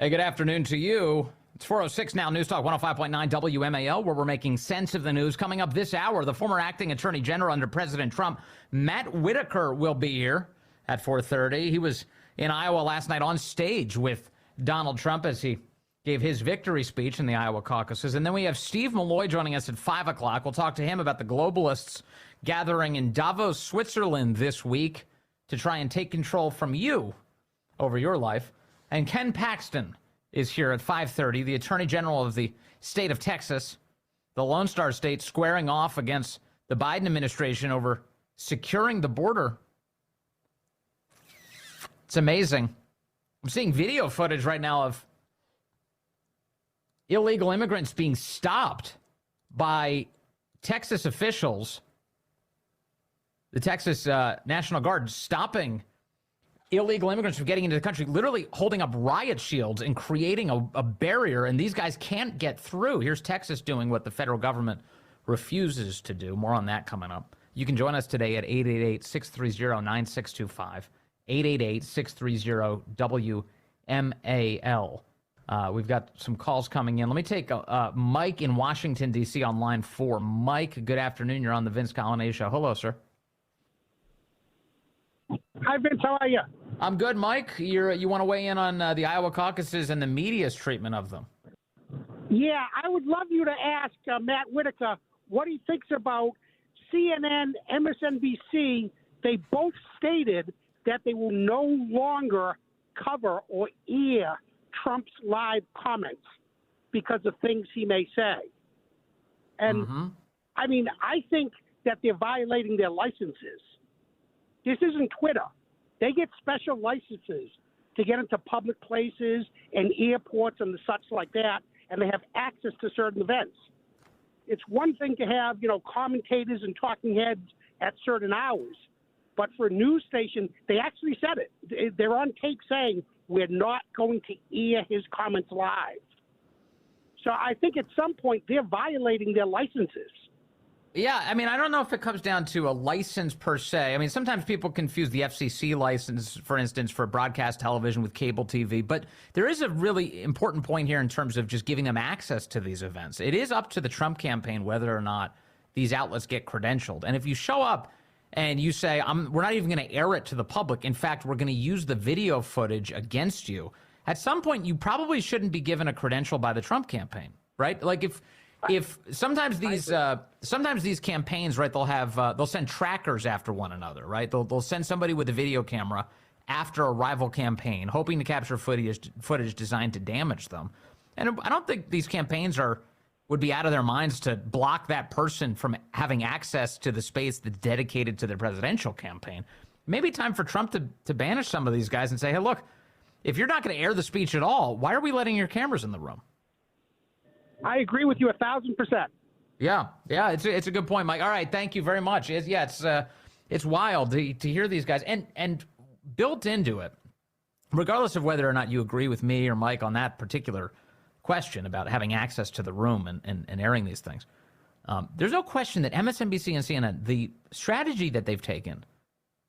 Hey, good afternoon to you. It's 4:06 now, News Talk 105.9 WMAL, where we're making sense of the news. Coming up this hour, the former acting attorney general under President Trump, Matt Whitaker, will be here at 4:30. He was in Iowa last night on stage with Donald Trump as he gave his victory speech in the Iowa caucuses. And then we have Steve Malloy joining us at 5 o'clock. We'll talk to him about the globalists gathering in Davos, Switzerland this week to try and take control from you over your life. And Ken Paxton is here at 5:30, the Attorney General of the state of Texas, the Lone Star State, squaring off against the Biden administration over securing the border. It's amazing. I'm seeing video footage right now of illegal immigrants being stopped by Texas officials, the Texas National Guard stopping illegal immigrants from getting into the country, literally holding up riot shields and creating a barrier, and these guys can't get through. Here's Texas doing what the federal government refuses to do. More on that coming up. You can join us today at 888-630-9625, 888-630-WMAL. We've got some calls coming in. Let me take Mike in Washington, D.C. on line 4. Mike, good afternoon. You're on the Vince Coglianese Show. Hello, sir. Hi, Vince. How are you? I'm good, Mike. You want to weigh in on the Iowa caucuses and the media's treatment of them? Yeah, I would love you to ask Matt Whitaker what he thinks about CNN, MSNBC. They both stated that they will no longer cover or air Trump's live comments because of things he may say. And, I mean, I think that they're violating their licenses. This isn't Twitter. They get special licenses to get into public places and airports and the such like that, and they have access to certain events. It's one thing to have, commentators and talking heads at certain hours, but for a news station, they actually said it. They're on tape saying, we're not going to air his comments live. So I think at some point they're violating their licenses. Yeah, I mean, I don't know if it comes down to a license per se. I mean, sometimes people confuse the FCC license, for instance, for broadcast television with cable TV. But there is a really important point here in terms of just giving them access to these events. It is up to the Trump campaign whether or not these outlets get credentialed. And if you show up and you say, we're not even going to air it to the public, in fact, we're going to use the video footage against you, at some point you probably shouldn't be given a credential by the Trump campaign, right? Like if sometimes these campaigns, right, they'll send trackers after one another, right? They'll send somebody with a video camera after a rival campaign, hoping to capture footage designed to damage them. And I don't think these campaigns would be out of their minds to block that person from having access to the space that's dedicated to their presidential campaign. Maybe time for Trump to banish some of these guys and say, hey, look, if you're not going to air the speech at all, why are we letting your cameras in the room? I agree with you 1,000%. Yeah, it's a good point, Mike. All right, thank you very much. It's wild to hear these guys, and built into it, regardless of whether or not you agree with me or Mike on that particular question about having access to the room and airing these things. There's no question that MSNBC and CNN, the strategy that they've taken,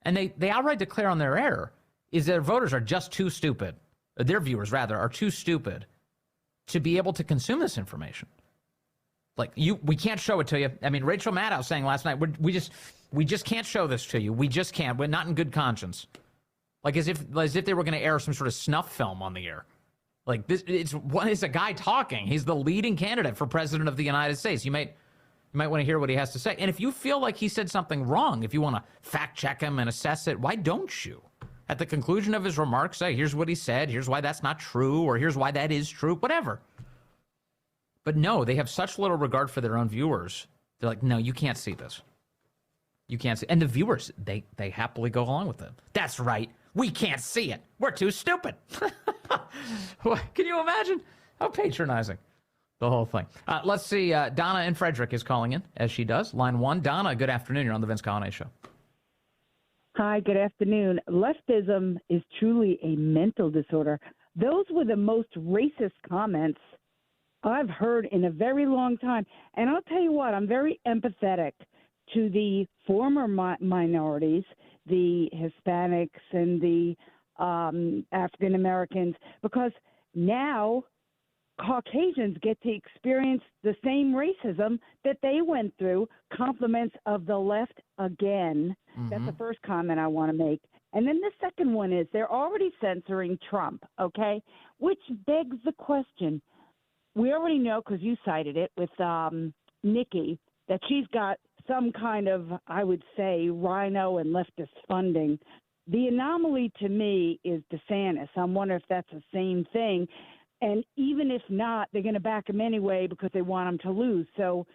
and they outright declare on their air, is their voters are just too stupid. Their viewers, rather, are too stupid to be able to consume this information. Like, we can't show it to you. I mean, Rachel Maddow saying last night, we just can't show this to you. We just can't. We're not in good conscience. Like as if they were going to air some sort of snuff film on the air. Like it's a guy talking. He's the leading candidate for president of the United States. You might want to hear what he has to say. And if you feel like he said something wrong, if you want to fact check him and assess it, why don't you? At the conclusion of his remarks, say, here's what he said, here's why that's not true, or here's why that is true, whatever. But no, they have such little regard for their own viewers. They're like, no, you can't see this. You can't see. And the viewers, they happily go along with it. That's right. We can't see it. We're too stupid. Can you imagine? How patronizing. The whole thing. Let's see. Donna in Frederick is calling in, as she does. Line 1. Donna, good afternoon. You're on the Vince Coglianese Show. Hi, good afternoon. Leftism is truly a mental disorder. Those were the most racist comments I've heard in a very long time. And I'll tell you what, I'm very empathetic to the former minorities, the Hispanics and the African Americans, because now Caucasians get to experience the same racism that they went through, compliments of the left again. That's the first comment I want to make. And then the second one is they're already censoring Trump, okay? Which begs the question. We already know, because you cited it with Nikki, that she's got some kind of, I would say, rhino and leftist funding. The anomaly to me is DeSantis. I'm wondering if that's the same thing. And even if not, they're going to back him anyway because they want him to lose. So,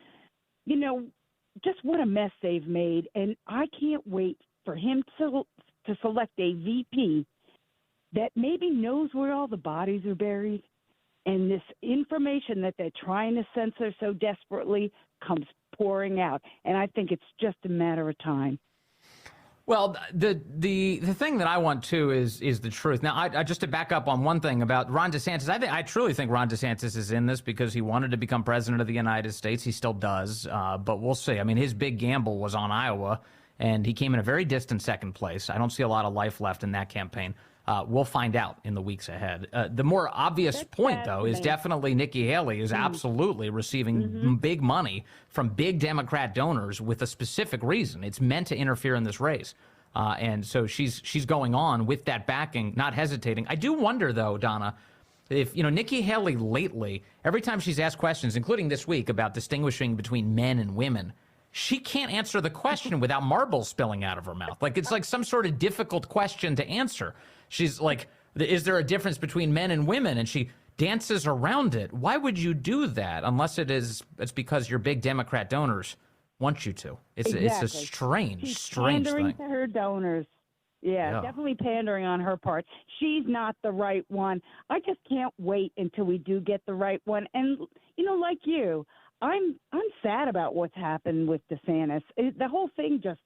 just what a mess they've made. And I can't wait for him to select a VP that maybe knows where all the bodies are buried. And this information that they're trying to censor so desperately comes pouring out. And I think it's just a matter of time. Well, the thing that I want too is the truth. Now, I just to back up on one thing about Ron DeSantis, I truly think Ron DeSantis is in this because he wanted to become president of the United States. He still does, but we'll see. I mean, his big gamble was on Iowa, and he came in a very distant second place. I don't see a lot of life left in that campaign. We'll find out in the weeks ahead. The more obvious point, though, is definitely Nikki Haley is absolutely receiving big money from big Democrat donors with a specific reason. It's meant to interfere in this race. And so she's going on with that backing, not hesitating. I do wonder, though, Donna, if, Nikki Haley lately, every time she's asked questions, including this week about distinguishing between men and women, she can't answer the question without marbles spilling out of her mouth. Like, it's like some sort of difficult question to answer. She's like, is there a difference between men and women? And she dances around it. Why would you do that unless it's because your big Democrat donors want you to? It's a strange pandering thing. To her donors. Yeah, definitely pandering on her part. She's not the right one. I just can't wait until we do get the right one. And, like you, I'm sad about what's happened with DeSantis. The whole thing just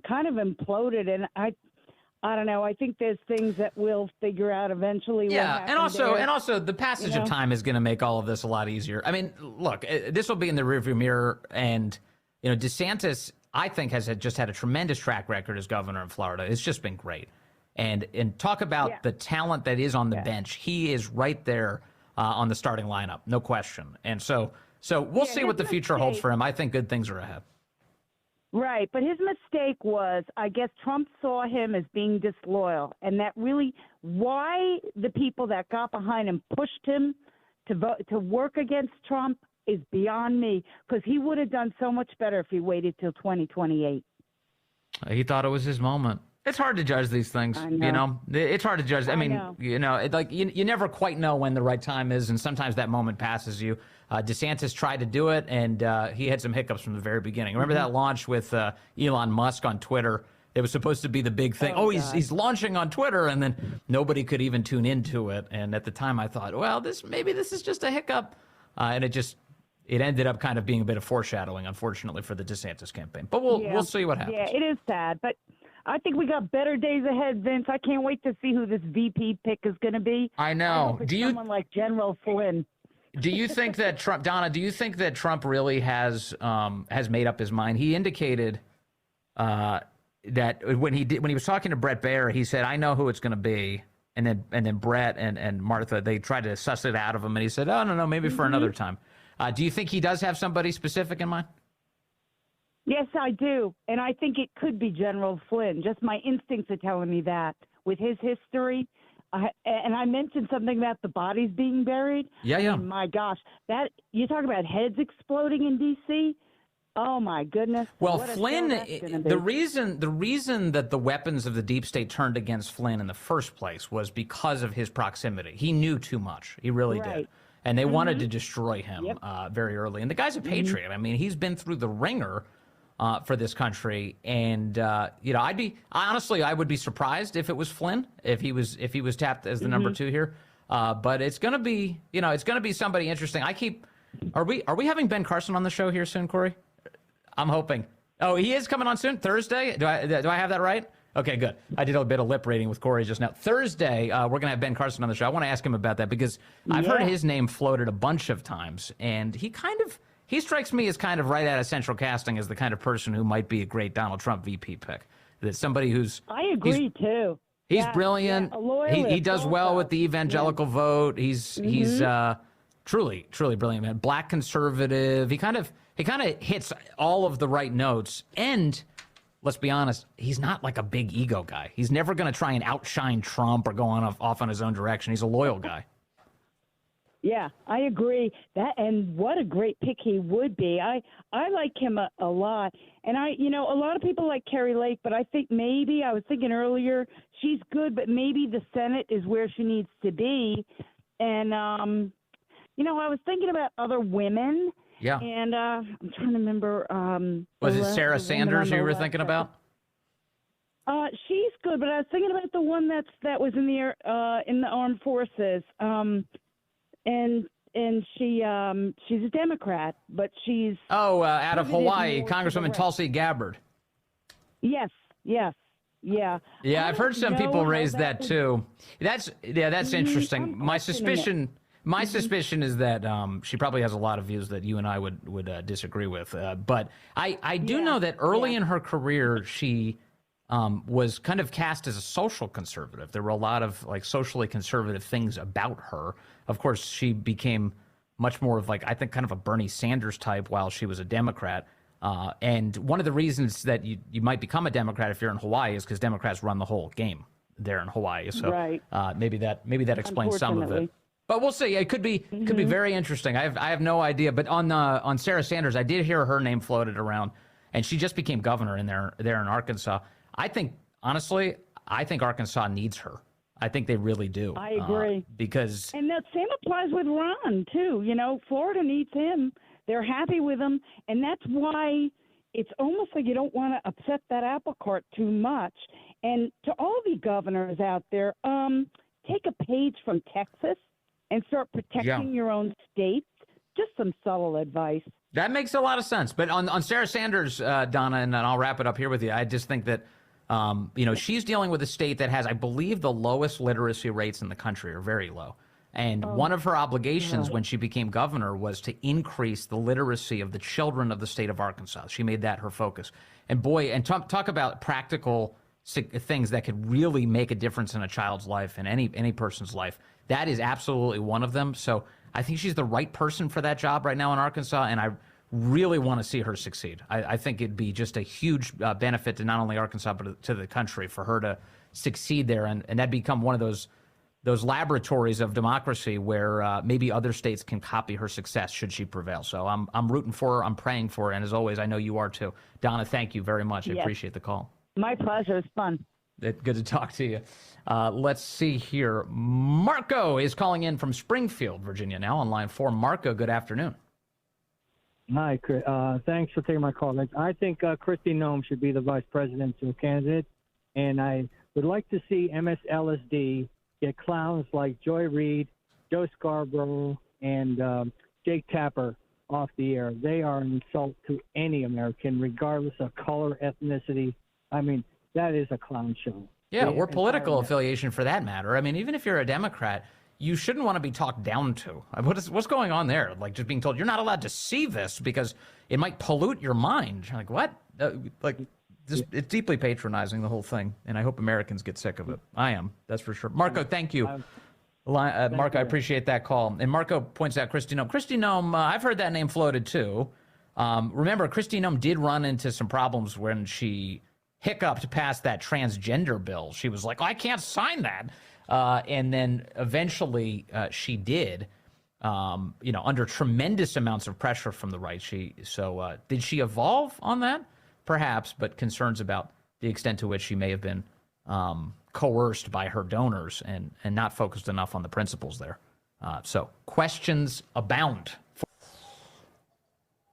kind of imploded, and I don't know. I think there's things that we'll figure out eventually. Yeah, and also the passage of time is going to make all of this a lot easier. I mean, look, this will be in the rearview mirror, and DeSantis, I think, has just had a tremendous track record as governor in Florida. It's just been great, and talk about the talent that is on the bench. He is right there on the starting lineup, no question. And so we'll see what the future holds for him. I think good things are ahead. Right, but his mistake was, I guess Trump saw him as being disloyal, and that really why the people that got behind him pushed him to work against Trump is beyond me, because he would have done so much better if he waited till 2028. He thought it was his moment. It's hard to judge these things, It's hard to judge. I mean, you never quite know when the right time is, and sometimes that moment passes you. DeSantis tried to do it, and he had some hiccups from the very beginning. Remember that launch with Elon Musk on Twitter? It was supposed to be the big thing. He's launching on Twitter, and then nobody could even tune into it. And at the time, I thought, well, maybe this is just a hiccup, and it ended up kind of being a bit of foreshadowing, unfortunately, for the DeSantis campaign. But we'll see what happens. Yeah, it is sad, but I think we got better days ahead, Vince. I can't wait to see who this VP pick is going to be. I know. Someone like General Flynn? Do you think that Trump, Donna? Do you think that Trump really has made up his mind? He indicated that when he was talking to Brett Baer, he said, "I know who it's going to be," and then Brett and Martha, they tried to suss it out of him, and he said, "Oh no, maybe for another time." Do you think he does have somebody specific in mind? Yes, I do. And I think it could be General Flynn. Just my instincts are telling me that with his history. And I mentioned something about the bodies being buried. Yeah. I mean, my gosh, that you talk about heads exploding in D.C. Oh my goodness. Well, Flynn, the reason that the weapons of the deep state turned against Flynn in the first place was because of his proximity. He knew too much. He really did. And they wanted to destroy him very early. And the guy's a patriot. I mean, he's been through the ringer for this country, and I would be surprised if it was Flynn, if he was tapped as the number two here. But it's gonna be somebody interesting. Are we having Ben Carson on the show here soon, Corey? I'm hoping. Oh, he is coming on soon, Thursday. Do I have that right? Okay, good. I did a bit of lip reading with Corey just now. Thursday, we're going to have Ben Carson on the show. I want to ask him about that because I've heard his name floated a bunch of times, and he strikes me as kind of right out of central casting as the kind of person who might be a great Donald Trump VP pick. That somebody who's... I agree, too. He's Yeah, brilliant. yeah, a loyalist He does well also. with the evangelical vote. He's truly brilliant, man. Black conservative. He kind of hits all of the right notes. And let's be honest, he's not like a big ego guy. He's never going to try and outshine Trump or go off on his own direction. He's a loyal guy. Yeah, I agree. And what a great pick he would be. I like him a lot. And a lot of people like Carrie Lake, but I think maybe, I was thinking earlier, she's good, but maybe the Senate is where she needs to be. And, I was thinking about other women. Yeah. And I'm trying to remember. Was it Sarah Sanders you were thinking about? She's good, but I was thinking about the one that was in the armed forces. And she's a Democrat, but she's out of Hawaii, Congresswoman Tulsi Gabbard. Yes, yeah. Yeah, I've heard some people raise that too. That's interesting. My suspicion is that she probably has a lot of views that you and I would disagree with. But I do know that early in her career, she was kind of cast as a social conservative. There were a lot of like socially conservative things about her. Of course, she became much more of like, I think, kind of a Bernie Sanders type while she was a Democrat. And one of the reasons that you might become a Democrat if you're in Hawaii is because Democrats run the whole game there in Hawaii. So right. maybe that explains some of it. But we'll see. It could be very interesting. I have no idea. But on Sarah Sanders, I did hear her name floated around, and she just became governor in there in Arkansas. I think Arkansas needs her. I think they really do. I agree. And that same applies with Ron, too. Florida needs him. They're happy with him. And that's why it's almost like you don't want to upset that apple cart too much. And to all the governors out there, take a page from Texas and start protecting your own states. Just some subtle advice. That makes a lot of sense. But on Sarah Sanders, Donna, and I'll wrap it up here with you, I just think that she's dealing with a state that has, I believe, the lowest literacy rates in the country, or very low. And one of her obligations when she became governor was to increase the literacy of the children of the state of Arkansas. She made that her focus. And talk about practical things that could really make a difference in a child's life and any person's life. That is absolutely one of them. So I think she's the right person for that job right now in Arkansas, and I really want to see her succeed. I think it'd be just a huge benefit to not only Arkansas but to the country for her to succeed there, and that become one of those laboratories of democracy where maybe other states can copy her success should she prevail. So I'm rooting for her. I'm praying for her, and as always, I know you are too. Donna, thank you very much. I appreciate the call. My pleasure. It's fun. Good to talk to you. Let's see here. Marco is calling in from Springfield, Virginia, now on line 4. Marco, good afternoon. Hi, Chris. Thanks for taking my call. I think Kristi Noem should be the vice presidential candidate, and I would like to see MSLSD get clowns like Joy Reid, Joe Scarborough, and Jake Tapper off the air. They are an insult to any American, regardless of color, ethnicity. I mean, that is a clown show. Yeah, or political affiliation for that matter. I mean, even if you're a Democrat, you shouldn't want to be talked down to. What's going on there? Like just being told you're not allowed to see this because it might pollute your mind. You're like, what? It's deeply patronizing, the whole thing, and I hope Americans get sick of it. I am, that's for sure. Marco, thank you. Marco, I appreciate that call. And Marco points out Kristi Noem. Kristi Noem, I've heard that name floated too. Remember, Kristi Noem did run into some problems when she hiccuped past that transgender bill. She was like, I can't sign that. And then eventually she did, under tremendous amounts of pressure from the right. Did she evolve on that? Perhaps, but concerns about the extent to which she may have been coerced by her donors and not focused enough on the principles there. So questions abound.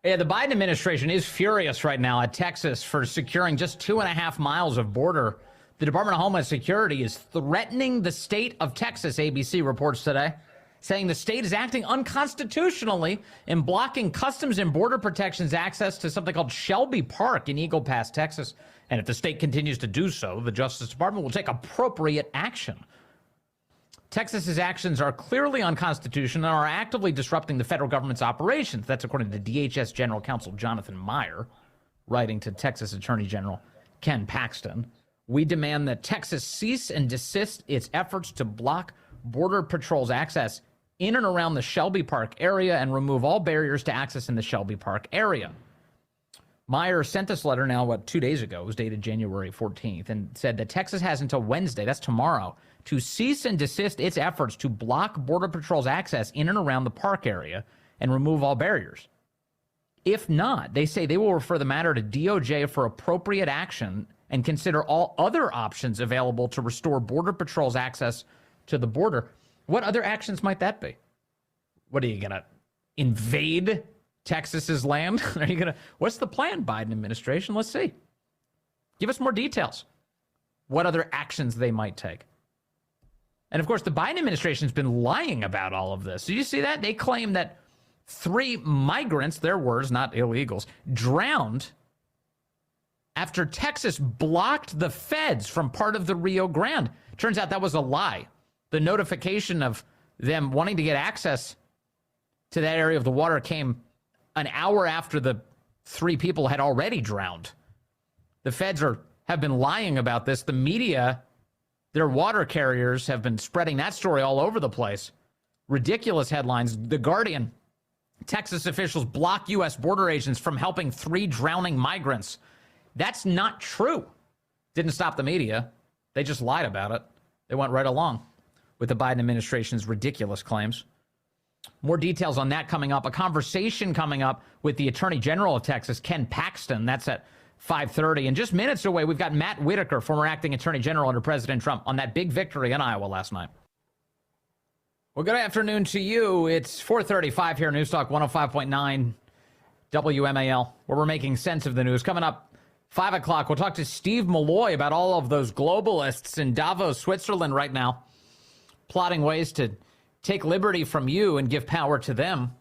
Yeah, the Biden administration is furious right now at Texas for securing just 2.5 miles of border. The Department of Homeland Security is threatening the state of Texas, ABC reports today, saying the state is acting unconstitutionally in blocking Customs and Border Protection's access to something called Shelby Park in Eagle Pass, Texas. And if the state continues to do so, the Justice Department will take appropriate action. Texas's actions are clearly unconstitutional and are actively disrupting the federal government's operations. That's according to DHS General Counsel Jonathan Meyer, writing to Texas Attorney General Ken Paxton. We demand that Texas cease and desist its efforts to block Border Patrol's access in and around the Shelby Park area and remove all barriers to access in the Shelby Park area. Meyer sent this letter now, 2 days ago. It was dated January 14th, and said that Texas has until Wednesday, that's tomorrow, to cease and desist its efforts to block Border Patrol's access in and around the park area and remove all barriers. If not, they say they will refer the matter to DOJ for appropriate action and consider all other options available to restore Border Patrol's access to the border. What other actions might that be? What are you going to invade Texas's land? Are you going to? What's the plan, Biden administration? Let's see. Give us more details. What other actions they might take? And of course, the Biden administration's been lying about all of this. Did you see that? They claim that 3 migrants, their words, not illegals, drowned after Texas blocked the feds from part of the Rio Grande. Turns out that was a lie. The notification of them wanting to get access to that area of the water came an hour after the 3 people had already drowned. The feds have been lying about this. The media, their water carriers, have been spreading that story all over the place. Ridiculous headlines. The Guardian, Texas officials block U.S. border agents from helping 3 drowning migrants. That's not true. Didn't stop the media. They just lied about it. They went right along with the Biden administration's ridiculous claims. More details on that coming up. A conversation coming up with the Attorney General of Texas, Ken Paxton. That's at 5:30. And just minutes away, we've got Matt Whitaker, former acting Attorney General under President Trump, on that big victory in Iowa last night. Well, good afternoon to you. It's 4:35 here, News Talk 105.9 WMAL, where we're making sense of the news. Coming up, 5 o'clock, we'll talk to Steve Malloy about all of those globalists in Davos, Switzerland right now, plotting ways to take liberty from you and give power to them.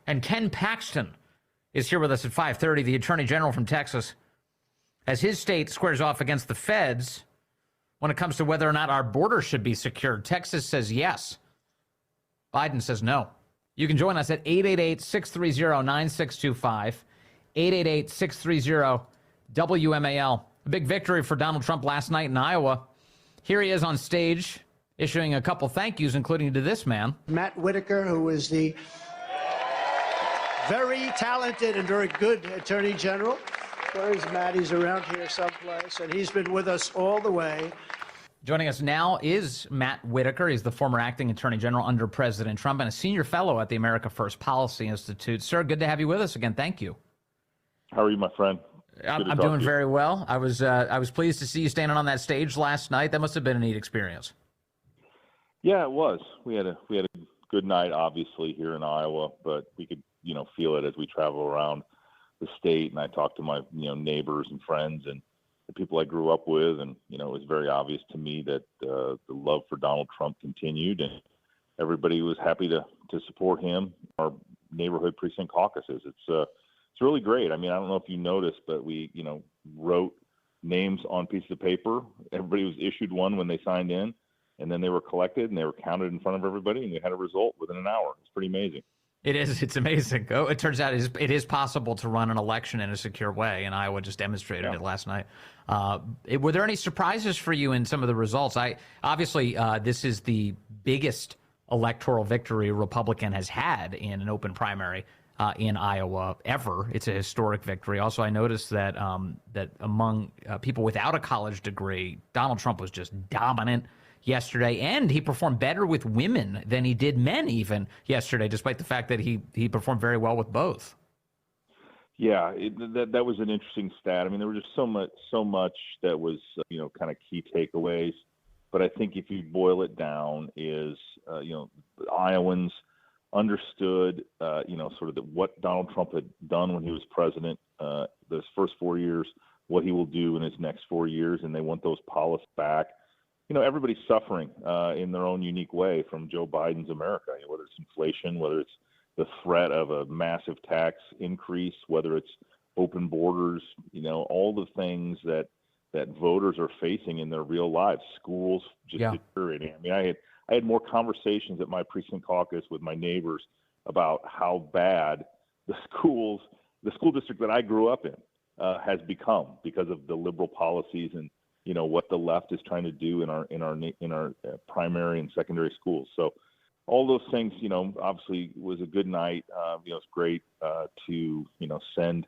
And Ken Paxton is here with us at 5:30, the Attorney General from Texas, as his state squares off against the feds when it comes to whether or not our border should be secured. Texas says yes. Biden says no. You can join us at 888-630-9625, 888-630-WMAL. A big victory for Donald Trump last night in Iowa. Here he is on stage, issuing a couple thank yous, including to this man. Matt Whitaker, who is the very talented and very good Attorney General. Where is Matt? He's around here someplace, and he's been with us all the way. Joining us now is Matt Whitaker. He's the former acting Attorney General under President Trump and a senior fellow at the America First Policy Institute. Sir, good to have you with us again. Thank you. How are you, my friend? I'm doing very well. I was pleased to see you standing on that stage last night. That must have been a neat experience. Yeah, it was. We had a good night, obviously, here in Iowa, but we could, feel it as we travel around the state. And I talked to my, neighbors and friends and the people I grew up with, and it was very obvious to me that the love for Donald Trump continued, and everybody was happy to support him. Our neighborhood precinct caucuses. It's really great. I mean, I don't know if you noticed, but we, wrote names on pieces of paper. Everybody was issued one when they signed in, and then they were collected and they were counted in front of everybody, and we had a result within an hour. It's pretty amazing. It is. It's amazing. Oh, it turns out it is possible to run an election in a secure way, and Iowa just demonstrated it last night. Were there any surprises for you in some of the results? Obviously, this is the biggest electoral victory a Republican has had in an open primary in Iowa ever. It's a historic victory. Also, I noticed that that among people without a college degree, Donald Trump was just dominant yesterday, and he performed better with women than he did men even yesterday, despite the fact that he performed very well with both. Yeah, that was an interesting stat. I mean, there was just so much that was kind of key takeaways. But I think if you boil it down, is Iowans understood sort of what Donald Trump had done when he was president, those first 4 years, what he will do in his next 4 years, and they want those policies back. Everybody's suffering in their own unique way from Joe Biden's America, whether it's inflation, whether it's the threat of a massive tax increase, whether it's open borders, all the things that voters are facing in their real lives, schools just deteriorating. I mean, I had more conversations at my precinct caucus with my neighbors about how bad the school district that I grew up in has become because of the liberal policies and what the left is trying to do in our primary and secondary schools. So all those things, obviously was a good night. It's great to send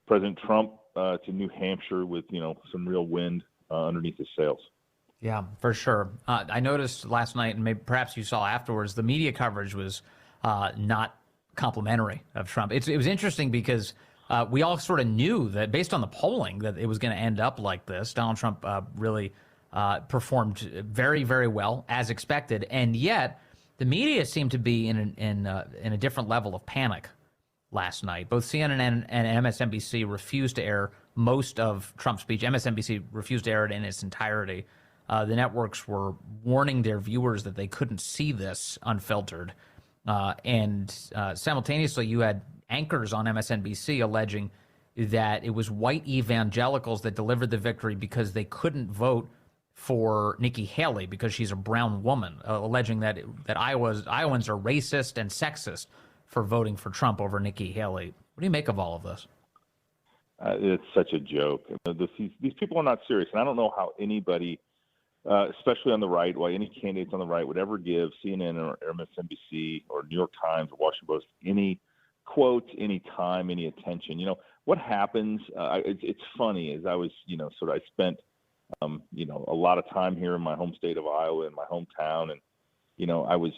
President Trump to New Hampshire with some real wind underneath his sails. Yeah, for sure. I noticed last night, and maybe perhaps you saw afterwards, the media coverage was not complimentary of Trump. It was interesting because we all sort of knew that based on the polling that it was going to end up like this. Donald Trump really performed very, very well as expected, and yet the media seemed to be in a different level of panic last night. Both CNN and MSNBC refused to air most of Trump's speech. MSNBC refused to air it in its entirety. The networks were warning their viewers that they couldn't see this unfiltered. And simultaneously, you had anchors on MSNBC alleging that it was white evangelicals that delivered the victory because they couldn't vote for Nikki Haley because she's a brown woman, alleging that Iowans are racist and sexist for voting for Trump over Nikki Haley. What do you make of all of this? It's such a joke. These people are not serious, and I don't know how anybody, especially on the right, why any candidates on the right would ever give CNN or MSNBC or New York Times or Washington Post any quotes, any time, any attention. What happens? It's funny. As I was, I spent, a lot of time here in my home state of Iowa, in my hometown, and I was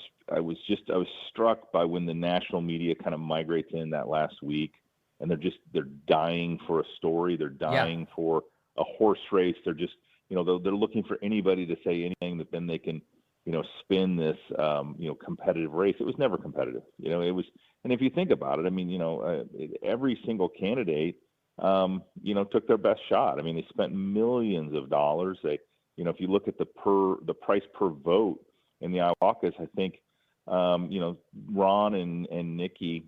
struck by when the national media kind of migrates in that last week, and they're dying for a story, they're dying for a horse race, they're just they're looking for anybody to say anything that then they can spin this competitive race. It was never competitive. It was, and if you think about it, every single candidate took their best shot. They spent millions of dollars. If you look at the price per vote in the Iowa caucus, I think, Ron and Nikki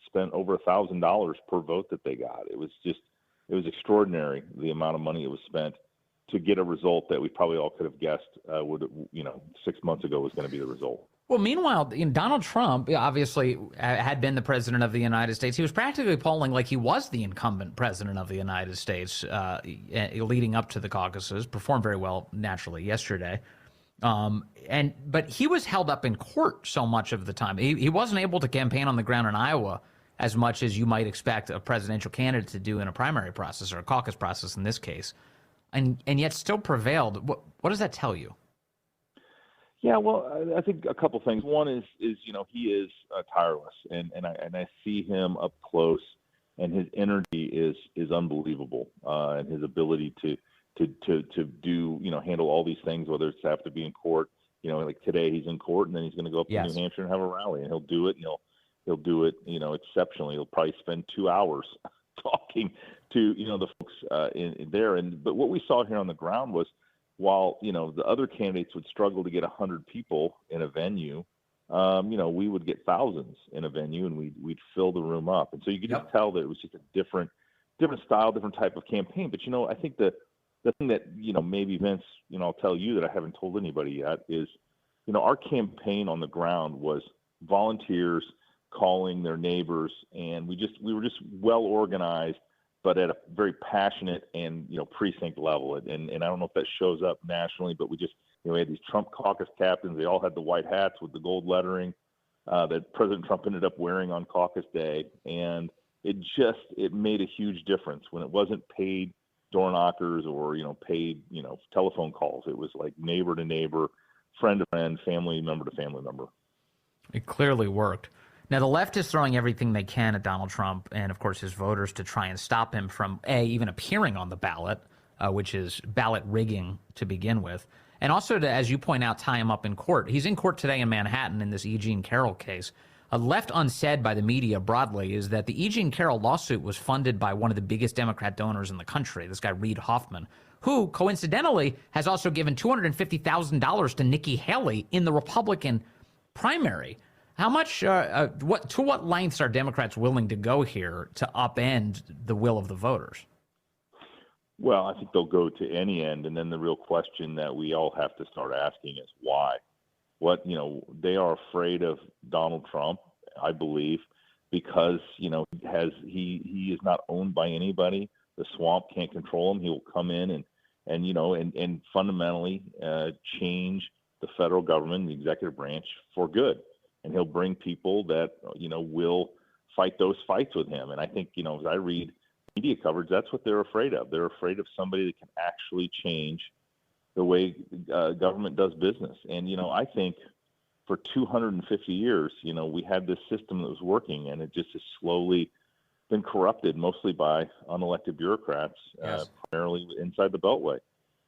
spent over $1,000 per vote that they got. It was extraordinary, the amount of money that was spent to get a result that we probably all could have guessed 6 months ago was going to be the result. Well, meanwhile, Donald Trump obviously had been the president of the United States. He was practically polling like he was the incumbent president of the United States leading up to the caucuses, performed very well, naturally, yesterday. But he was held up in court so much of the time. He wasn't able to campaign on the ground in Iowa as much as you might expect a presidential candidate to do in a primary process or a caucus process in this case, and yet still prevailed. What does that tell you? Yeah, well, I think a couple things. One is he is tireless, and I see him up close, and his energy is unbelievable, and his ability to do handle all these things, whether it's have to be in court. Like today he's in court, and then he's going to go up to New Hampshire and have a rally, and he'll do it. And he'll do it exceptionally. He'll probably spend 2 hours talking to the folks in there. But what we saw here on the ground was, while the other candidates would struggle to get 100 people in a venue, we would get thousands in a venue, and we'd fill the room up. And so you could just tell that it was just a different style, different type of campaign. But I think the thing that maybe Vince, I'll tell you that I haven't told anybody yet is, our campaign on the ground was volunteers calling their neighbors, and we were just well organized, but at a very passionate and precinct level. And I don't know if that shows up nationally, but we just we had these Trump caucus captains. They all had the white hats with the gold lettering that President Trump ended up wearing on caucus day, and it made a huge difference when it wasn't paid door knockers or paid telephone calls. It was like neighbor to neighbor, friend to friend, family member to family member. It clearly worked. Now, the left is throwing everything they can at Donald Trump and, of course, his voters to try and stop him from, even appearing on the ballot, which is ballot rigging to begin with, and also to, as you point out, tie him up in court. He's in court today in Manhattan in this E. Jean Carroll case. Left unsaid by the media broadly is that the E. Jean Carroll lawsuit was funded by one of the biggest Democrat donors in the country, this guy Reid Hoffman, who, coincidentally, has also given $250,000 to Nikki Haley in the Republican primary. How much, to what lengths are Democrats willing to go here to upend the will of the voters? Well, I think they'll go to any end. And then the real question that we all have to start asking is why? They are afraid of Donald Trump, I believe, because, he is not owned by anybody. The swamp can't control him. He will come in and and fundamentally change the federal government, the executive branch, for good. And he'll bring people that will fight those fights with him. And I think as I read media coverage, that's what they're afraid of. They're afraid of somebody that can actually change the way government does business. And I think for 250 years, we had this system that was working, and it just has slowly been corrupted, mostly by unelected bureaucrats, Yes. primarily inside the Beltway.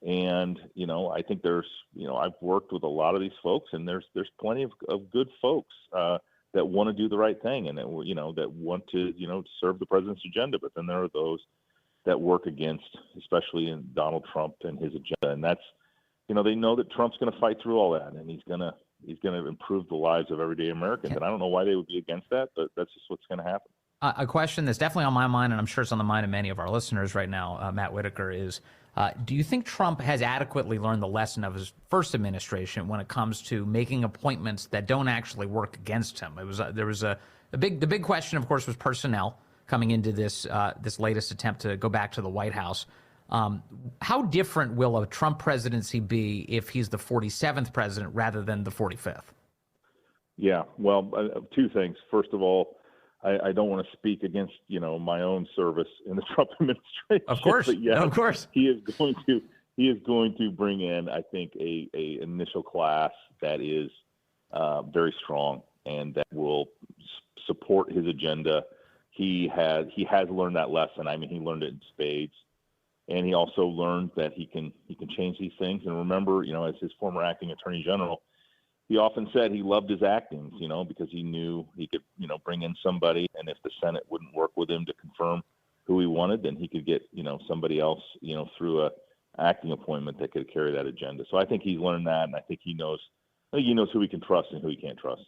And I think there's I've worked with a lot of these folks, and there's plenty of good folks that want to do the right thing, and that that want to serve the president's agenda. But then there are those that work against, especially in Donald Trump and his agenda. And that's they know that Trump's going to fight through all that, and he's going to improve the lives of everyday Americans. And I don't know why they would be against that, but that's just what's going to happen. A question that's definitely on my mind, and I'm sure it's on the mind of many of our listeners right now, Matt Whitaker, is do you think Trump has adequately learned the lesson of his first administration when it comes to making appointments that don't actually work against him? There was the big question, of course, was personnel coming into this latest attempt to go back to the White House. How different will a Trump presidency be if he's the 47th president rather than the 45th? Yeah, well, two things. First of all, I don't want to speak against my own service in the Trump administration. Of course, but yes, of course, he is going to bring in, I think, a initial class that is very strong and that will support his agenda. He has learned that lesson. I mean, he learned it in spades, and he also learned that he can change these things. And remember, as his former acting attorney general, he often said he loved his actings, because he knew he could, bring in somebody, and if the Senate wouldn't work with him to confirm who he wanted, then he could get, somebody else, through a acting appointment that could carry that agenda. So I think he's learned that, and I think he knows who he can trust and who he can't trust.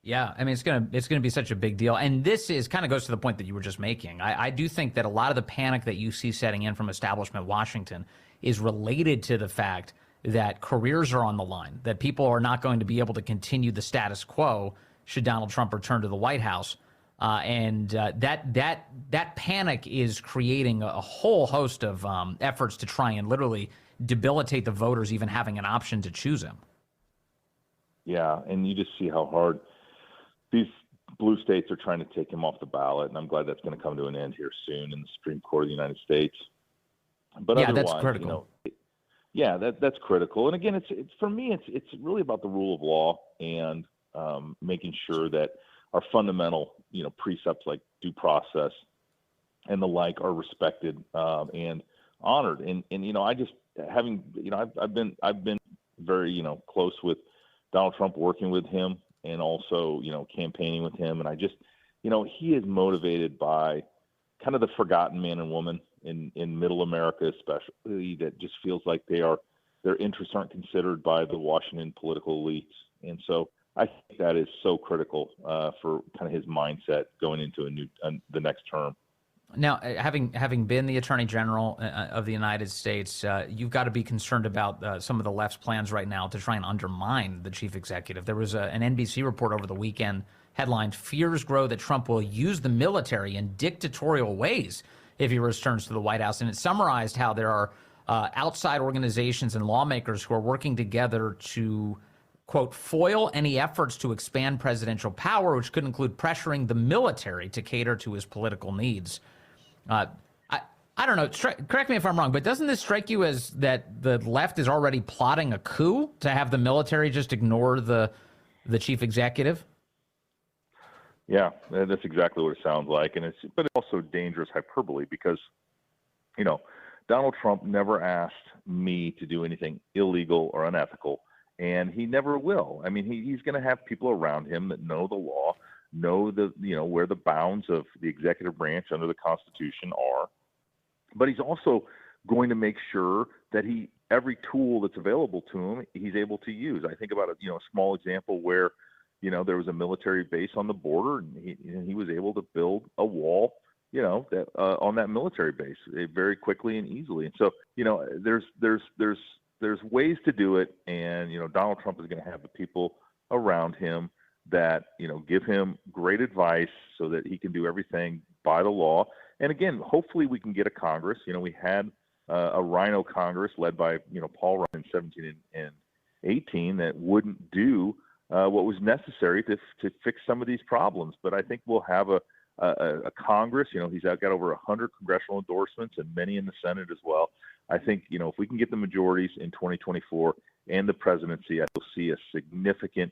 Yeah, I mean, it's gonna be such a big deal, and this kind of goes to the point that you were just making. I do think that a lot of the panic that you see setting in from establishment Washington is related to the fact that careers are on the line, that people are not going to be able to continue the status quo should Donald Trump return to the White House. And that panic is creating a whole host of efforts to try and literally debilitate the voters even having an option to choose him. Yeah, and you just see how hard these blue states are trying to take him off the ballot, and I'm glad that's going to come to an end here soon in the Supreme Court of the United States. But yeah, otherwise, that's critical. Yeah, that's critical. And again, it's for me, it's really about the rule of law and making sure that our fundamental, precepts like due process and the like are respected and honored. And I just having, I've been very, close with Donald Trump, working with him and also, campaigning with him. And I just, he is motivated by kind of the forgotten man and woman in middle America, especially, that just feels like their interests aren't considered by the Washington political elites. And so I think that is so critical for kind of his mindset going into the next term. Now, having been the Attorney General of the United States, you've got to be concerned about some of the left's plans right now to try and undermine the chief executive. There was an NBC report over the weekend headlined, "Fears Grow that Trump will use the military in dictatorial ways if he returns to the White House." And it summarized how there are outside organizations and lawmakers who are working together to, quote, foil any efforts to expand presidential power, which could include pressuring the military to cater to his political needs. I don't know, correct me if I'm wrong, but doesn't this strike you as that the left is already plotting a coup to have the military just ignore the chief executive? Yeah, that's exactly what it sounds like. But it's also dangerous hyperbole because, Donald Trump never asked me to do anything illegal or unethical, and he never will. I mean, he's going to have people around him that know the law, know where the bounds of the executive branch under the Constitution are. But he's also going to make sure that every tool that's available to him, he's able to use. I think about a small example where there was a military base on the border, and he was able to build a wall, that on that military base very quickly and easily. And so, there's ways to do it, and Donald Trump is going to have the people around him that give him great advice so that he can do everything by the law. And again, hopefully we can get a Congress. We had a rhino Congress led by Paul Ryan in 17 and 18 that wouldn't do what was necessary to fix some of these problems. But I think we'll have a Congress. He's got over 100 congressional endorsements and many in the Senate as well. I think if we can get the majorities in 2024 and the presidency, I will see a significant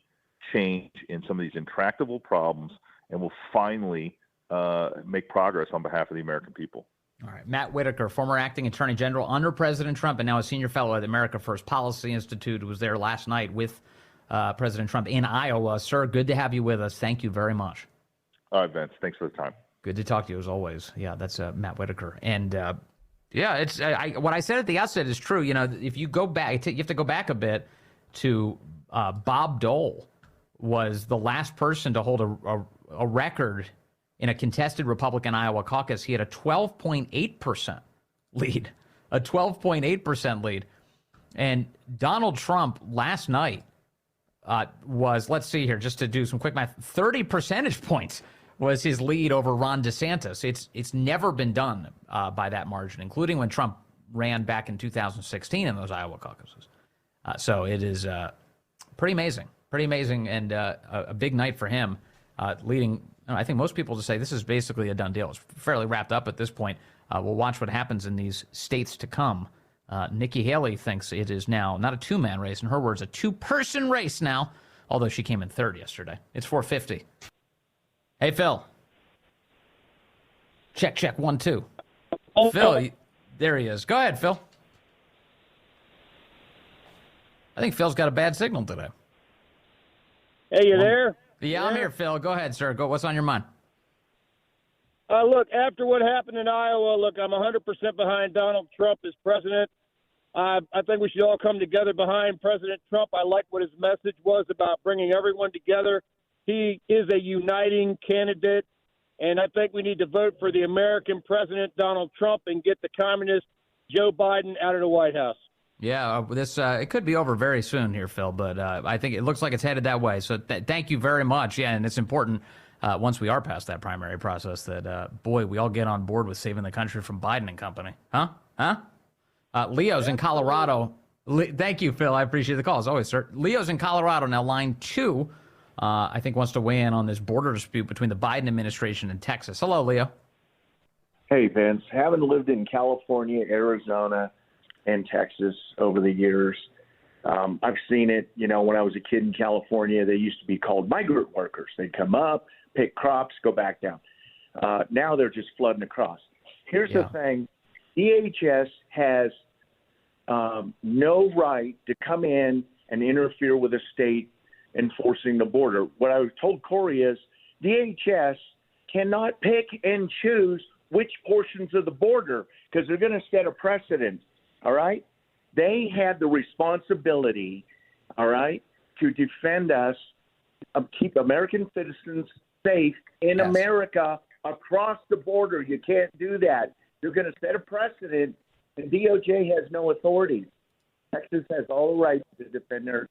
change in some of these intractable problems, and we'll finally make progress on behalf of the American people. All right. Matt Whitaker, former acting attorney general under President Trump and now a senior fellow at the America First Policy Institute, who was there last night with President Trump in Iowa. Sir, good to have you with us. Thank you very much. All right, Vince. Thanks for the time. Good to talk to you as always. Yeah, that's Matt Whitaker. And it's what I said at the outset is true. If you go back, you have to go back a bit to Bob Dole was the last person to hold a record in a contested Republican Iowa caucus. He had a 12.8% lead, And Donald Trump last night was, let's see here, just to do some quick math, 30 percentage points was his lead over Ron DeSantis. It's never been done by that margin, including when Trump ran back in 2016 in those Iowa caucuses. So it is pretty amazing, and a big night for him, leading. I think most people just say this is basically a done deal. It's fairly wrapped up at this point. We'll watch what happens in these states to come. Nikki Haley thinks it is now not a two-man race. In her words, a two-person race now, although she came in third yesterday. It's 4:50. Hey, Phil. Check, 1, 2. Phil, there he is. Go ahead, Phil. I think Phil's got a bad signal today. Hey, you there? Yeah, I'm here, Phil. Go ahead, sir. What's on your mind? Look, after what happened in Iowa, I'm 100% behind Donald Trump as president. I think we should all come together behind President Trump. I like what his message was about bringing everyone together. He is a uniting candidate, and I think we need to vote for the American president, Donald Trump, and get the communist Joe Biden out of the White House. Yeah, this it could be over very soon here, Phil, but I think it looks like it's headed that way. So thank you very much. Yeah, and it's important once we are past that primary process that, we all get on board with saving the country from Biden and company. Huh? Leo's in Colorado. Thank you, Phil. I appreciate the call, as always, sir. Leo's in Colorado now, line 2, I think wants to weigh in on this border dispute between the Biden administration and Texas. Hello, Leo. Hey, Vince. Having lived in California, Arizona, and Texas over the years, I've seen it. When I was a kid in California, they used to be called migrant workers. They'd come up, pick crops, go back down. Now they're just flooding across. Here's the thing. DHS has no right to come in and interfere with a state enforcing the border. What I was told Corey is DHS cannot pick and choose which portions of the border because they're going to set a precedent. All right? They had the responsibility, all right, to defend us, keep American citizens safe in America across the border. You can't do that. You're going to set a precedent, and DOJ has no authority. Texas has all the right to defend their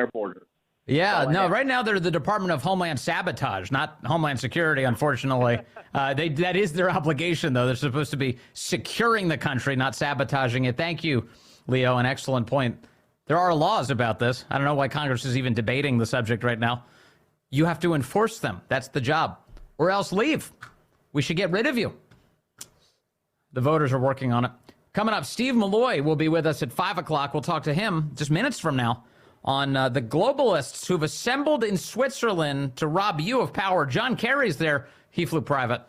border. Yeah, no, right now they're the Department of Homeland Sabotage, not Homeland Security, unfortunately. That is their obligation, though. They're supposed to be securing the country, not sabotaging it. Thank you, Leo. An excellent point. There are laws about this. I don't know why Congress is even debating the subject right now. You have to enforce them. That's the job. Or else leave. We should get rid of you. The voters are working on it. Coming up, Steve Malloy will be with us at 5 o'clock. We'll talk to him just minutes from now on the globalists who've assembled in Switzerland to rob you of power. John Kerry's there. He flew private.